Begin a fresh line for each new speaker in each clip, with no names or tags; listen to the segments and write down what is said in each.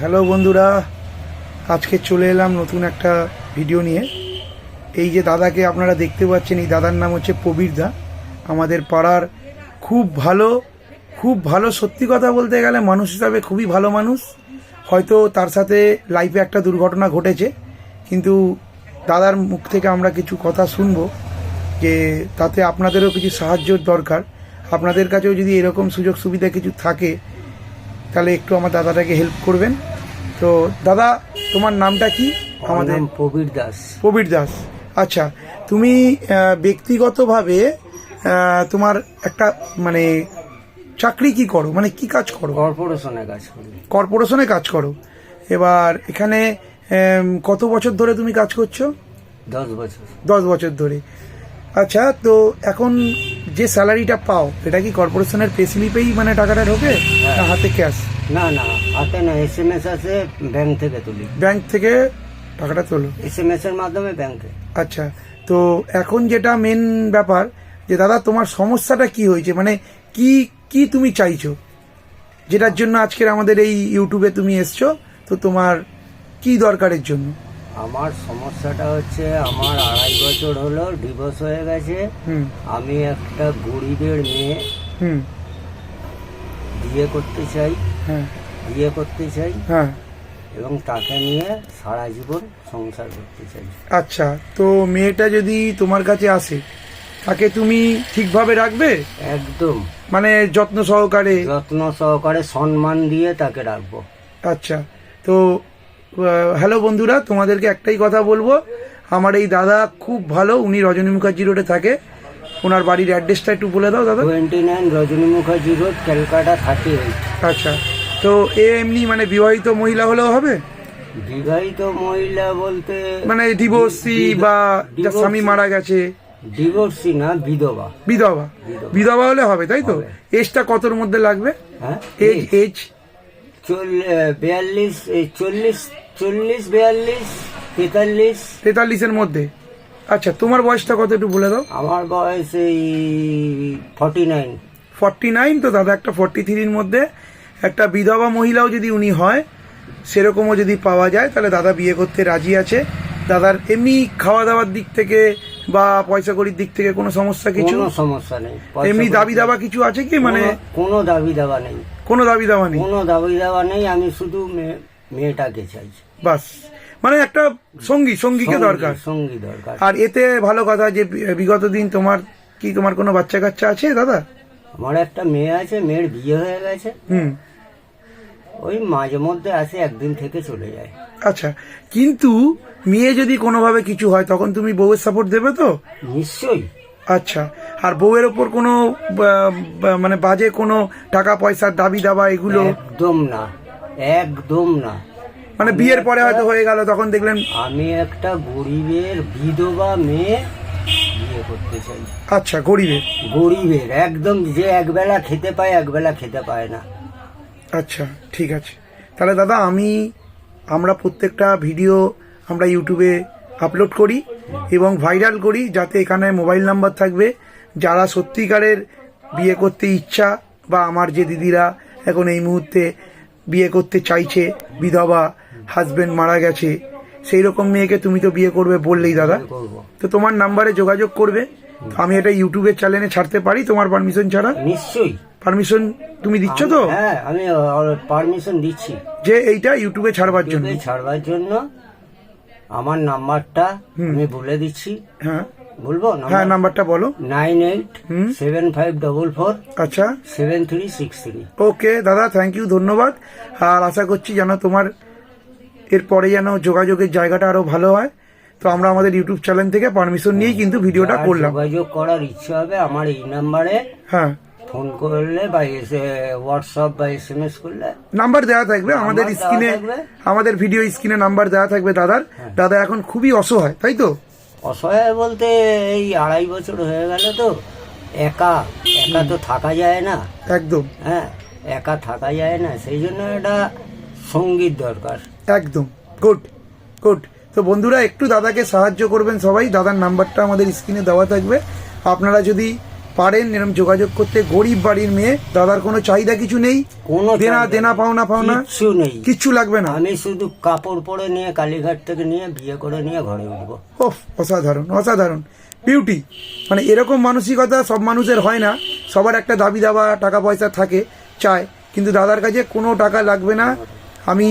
Hello বন্ধুরা, আজকে চলে এলাম নতুন একটা ভিডিও নিয়ে। এই যে দাদাকে আপনারা দেখতে পাচ্ছেন, এই দাদার নাম হচ্ছে প্রবীর দা। আমাদের পাড়ার খুব ভালো সত্যি কথা বলতে গেলে মানুষ হিসাবে খুবই ভালো মানুষ। হয়তো তার সাথে লাইফে একটা দুর্ঘটনা ঘটেছে, কিন্তু দাদার মুখ থেকে আমরা কিছু কথা শুনবো যে তাতে আপনাদেরও কিছু সাহায্যর দরকার। আপনাদের কাছেও যদি এরকম সুযোগ সুবিধা কিছু থাকে তাহলে একটু আমার দাদাটাকে হেল্প করবেন। তো দাদা, তোমার নামটা কি?
আমাদের প্রবীর দাস।
প্রবীর দাস, আচ্ছা। তুমি ব্যক্তিগতভাবে তোমার একটা মানে চাকরি কি করো, মানে কি কাজ করো?
কর্পোরেশনে কাজ করি।
কর্পোরেশনে কাজ করো। এবার এখানে কত বছর ধরে তুমি কাজ করছো?
10 বছর।
10 বছর ধরে, আচ্ছা। তো এখন যে স্যালারিটা পাও, এটা কি কর্পোরেশনের পে স্লিপেই মানে টাকাটা ঢোকে, না হাতে ক্যাশ?
না না, হাতে না, SMS আছে, ব্যাংক থেকে তুলি।
ব্যাংক থেকে টাকাটা তোলো?
SMS এর মাধ্যমে ব্যাংকে।
আচ্ছা, তো এখন যেটা মেন ব্যাপার যে দাদা তোমার সমস্যাটা কি হয়েছে, মানে কি কি তুমি চাইছো, যেটার জন্য আজকের আমাদের এই ইউটিউবে তুমি এসছো? তো তোমার কি দরকারের জন্য?
আমার সমস্যাটা হচ্ছে, আমার 2.5 বছর হলো ডিভোর্স হয়ে গেছে। আমি একটা গরিবের মেয়ে বিয়ে করতে চাই। বিয়ে করতে চাই,
হ্যাঁ,
এবং তাকে নিয়ে সারা জীবন সংসার করতে চাই।
আচ্ছা, তো মেয়েটা যদি তোমার কাছে আসে তাকে তুমি ঠিকভাবে রাখবে?
একদম,
মানে যত্ন সহকারে
সম্মান দিয়ে তাকে রাখবো।
আচ্ছা, তো হ্যালো বন্ধুরা, তোমাদেরকে একটাই কথা বলবো, আমার এই দাদা খুব ভালো। উনি রজনী মুখার্জি রোডে থাকে। ওনার বাড়ির অ্যাড্রেসটা একটু বলে দাও দাদা।
29 রজনী মুখার্জি রোড, ক্যালকাটা 38।
আচ্ছা, তো এমনি মানে বিবাহিত মহিলা হলেও হবে?
বিবাহিত মহিলা বলতে
মানে ডিভোর্সি বা যার স্বামী মারা গেছে?
ডিভোর্সি না, বিধবা।
বিধবা হলে হবে, তাই তো? এজটা কতর মধ্যে লাগবে?
হ্যাঁ,
এজ
42, 40, 42, 43।
43-এর মধ্যে। আচ্ছা, তোমার বয়সটা কত একটু বলে দাও।
আমার বয়স এই 49।
49? তো দাদা একটা 43-র মধ্যে একটা বিধবা মহিলাও যদি উনি হয়, সেরকমও যদি পাওয়া যায়, তাহলে দাদা বিয়ে করতে রাজি আছে। দাদার এমনি খাওয়া দাওয়ার দিক থেকে বা পয়সা কড়ির দিক থেকে কোনো সমস্যা? কিছু
সমস্যা নেই।
এমনি দাবি দাবা কিছু আছে কি? মানে
কোনো দাবি দাবা নেই।
কোনো দাবি দাবা নেই?
কোনো দাবি দাবা নেই। আমি শুধু মেয়েটাকে চাইছি,
বাস। মানে একটা সঙ্গীকে দরকার।
সঙ্গী দরকার।
আর এতে ভালো কথা যে বিগত দিন তোমার কোনো বাচ্চা কাচ্চা আছে দাদা?
আমার একটা মেয়ে আছে, মেয়ের বিয়ে হয়ে গেছে। ওই মাঝে মধ্যে আসে, একদিন থেকে চলে যায়।
আচ্ছা, কিন্তু মেয়ে যদি কোনোভাবে কিছু হয় তখন তুমি বউয়ের সাপোর্ট দেবে তো?
নিশ্চয়ই।
আচ্ছা, আর বউয়ের ওপর কোনো মানে বাজে কোনো টাকা পয়সার দাবি দাবা এগুলো?
একদম না, একদম না।
মানে বিয়ের পরে হয়তো হয়ে গেল, তখন দেখলেন?
আমি একটা গরিবের বিধবা মেয়ে বিয়ে করতে চাই।
আচ্ছা, গরিবের
একদম, যে একবেলা খেতে পায়, একবেলা খেতে পায় না।
আচ্ছা, ঠিক আছে। তাহলে দাদা আমরা প্রত্যেকটা ভিডিও আমরা ইউটিউবে আপলোড করি এবং ভাইরাল করি, যাতে এখানে মোবাইল নাম্বার থাকবে। যারা সত্যিকারের বিয়ে করতে ইচ্ছা, বা আমার যে দিদিরা এখন এই মুহূর্তে বিয়ে করতে চাইছে, বিধবা, হাজবেন্ড মারা গেছে, সেই রকম মেয়েকে তুমি তো বিয়ে করবে বললেই দাদা, তো তোমার নাম্বারে যোগাযোগ করবে। আমি এটা ইউটিউবের চ্যানেলে ছাড়তে পারি তোমার পারমিশন ছাড়া?
নিশ্চয়ই।
পারমিশন তুমি দিচ্ছ তো?
হ্যাঁ, আমি পারমিশন দিচ্ছি
যে এইটা ইউটিউবে ছাড়বার জন্য।
আমার নাম্বারটা আমি বলে দিচ্ছি।
হ্যাঁ,
বলবো?
হ্যাঁ, নাম্বারটা বলো।
987544
আচ্ছা
7363।
ওকে দাদা, থ্যাংক ইউ, ধন্যবাদ। আর আশা করছি যেন তোমার এরপরে যেন যোগাযোগের জায়গাটা আরো ভালো হয়। তো আমরা আমাদের ইউটিউব চ্যানেল থেকে পারমিশন নিয়েই কিন্তু ভিডিওটা করলাম।
যোগাযোগ করার ইচ্ছে হবে আমার এই নাম্বারে,
হ্যাঁ,
ফোন করলে বা হোয়াটসঅ্যাপ বা SMS করলে
নাম্বার দেওয়া থাকবে আমাদের স্ক্রিনে, আমাদের ভিডিও স্ক্রিনে নাম্বার দেওয়া থাকবে দাদার। দাদা এখন খুবই অসহায়, তাই তো?
অসহায় বলতে এই 2.5 বছর হয়ে গেল, তো একা তো থাকা যায় না।
একদম,
হ্যাঁ, একা থাকা যায় না, সেই জন্য একটা সঙ্গীত দরকার।
একদম, গুড। তো বন্ধুরা, একটু দাদাকে সাহায্য করবেন সবাই। দাদার নাম্বারটা আমাদের স্ক্রিনে দেওয়া থাকবে। আপনারা যদি পারেন এরকম যোগাযোগ করতে। গরিব বাড়ির মেয়ে, দাদার কোনো চাহিদা কিছু নেই,
কোনো
দেনা
চাহিদা
দেনা
নেই,
পাওনা পাওনা
কিচ্ছু নেই।
কিচ্ছু লাগবে না।
আমি শুধু কাপড় পরে নিয়ে কালীঘাট থেকে নিয়ে বিয়ে করে নিয়ে ঘরে উঠবো।
ওহ, অসাধারণ অসাধারণ, বিউটি। মানে এরকম মানসিকতা সব মানুষের হয় না, সবার একটা দাবি দাবা টাকা পয়সা থাকে, চায়, কিন্তু দাদার কাছে কোনো টাকা লাগবে না। আমি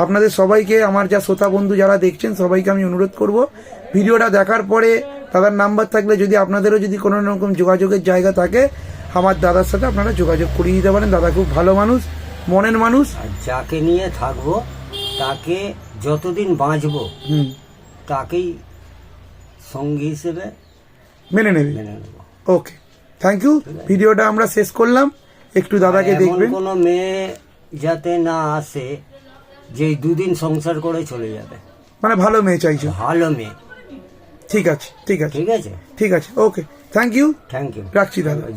আপনাদের সবাইকে, আমার যা শ্রোতা বন্ধু যারা দেখছেন সবাইকে আমি অনুরোধ করব, ভিডিওটা দেখার পরে দাদার নাম্বার থাকলে যদি আপনাদেরও যদি কোনো রকম যোগাযোগের জায়গা থাকে, আমার দাদার সাথে আপনারা যোগাযোগ করিয়ে দিতে পারেন। দাদা খুব ভালো মানুষ, মনের মানুষ।
আর যাকে নিয়ে থাকবো তাকে যতদিন বাঁচবো তাকেই সঙ্গী হিসেবে
মেনে নেবে।
মেনে নেবো।
ওকে, থ্যাংক ইউ। ভিডিওটা আমরা শেষ করলাম, একটু দাদাকে
এমন
দেখবেন।
কোনো মেয়ে যাতে না আসে যে দুদিন সংসার করে চলে যাবে।
মানে ভালো মেয়ে চাইছো?
ভালো মেয়ে।
ঠিক আছে ঠিক আছে
ঠিক আছে,
ঠিক আছে, ওকে, থ্যাংক ইউ,
থ্যাংক ইউ।
রাখছি দাদা।